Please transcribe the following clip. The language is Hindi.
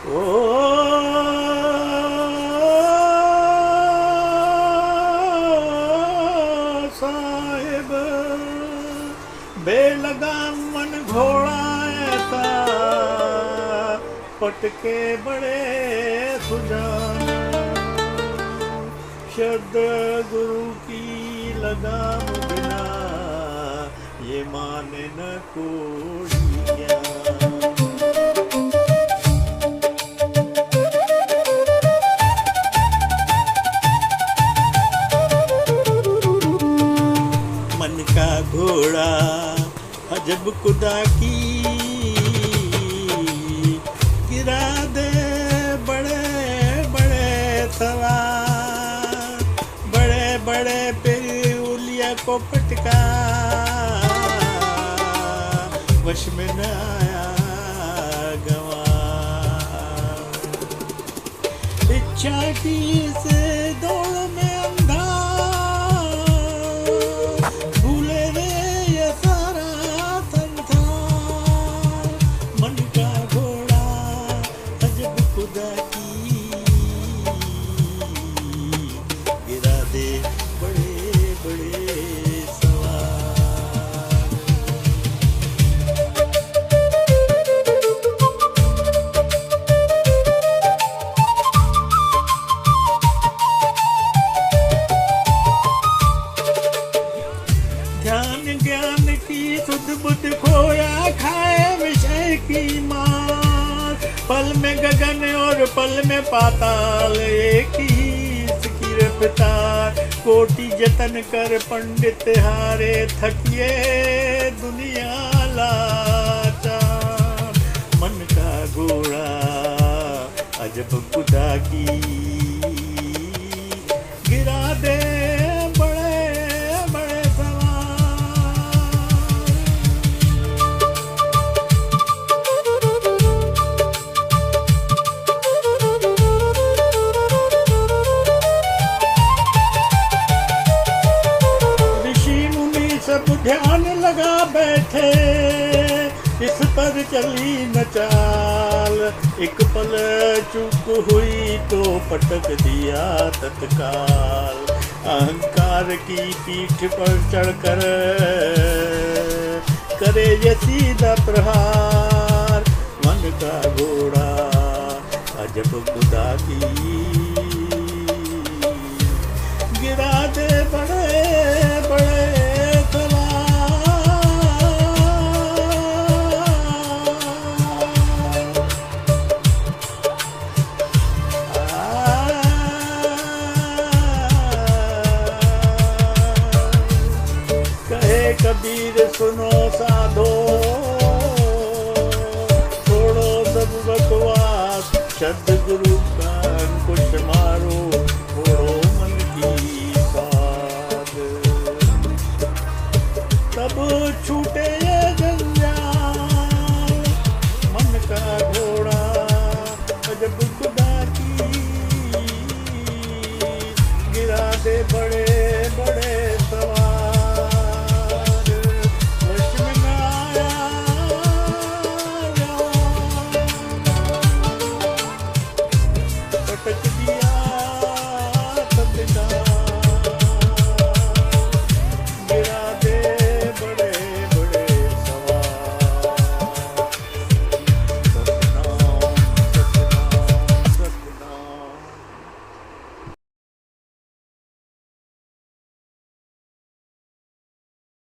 ओ साहिब बेलगाम मन घोड़ा ऐसा पटके बड़े सुजान शब्द गुरु की लगाम बिना ये माने न कोई ज्ञान। मन का घोड़ा अजब खुदा की गिरा दे बड़े बड़े सवार बड़े बड़े फिर उलिया को पटका वश में न आया गंवार। इच्छा की से दौड़ में अंधा भूले रे ये सारा संसार। मन का घोड़ा अजब खुदा की गिरा दे बड़े बड़े सवार। ध्यान ज्ञान की सुध बुध खोया खाए विषय की मार। पल में गगन और पल में पाताल एक ही इसकी रफ्तार। कोटि जतन कर पंडित हारे थकिए दुनिया लाचार। मन का घोड़ा अजब खुदा की गिरा दे बड़े बड़े सवार। ऋषि मुनि सब ध्यान लगा बैठे इस पर चली न चाल। एक पल चूक हुई तो पटक दिया तत्काल। अहंकार की पीठ पर चढ़कर करे ये सीधा प्रहार। मन का घोड़ा अजब खुदा की गिरा दे बड़े बड़े कबीर सुनो साधो छोड़ो सब बकवास। सद्गुरु का अंकुश मारो छोड़ो मन की साध। तब छूटे ये जंजाल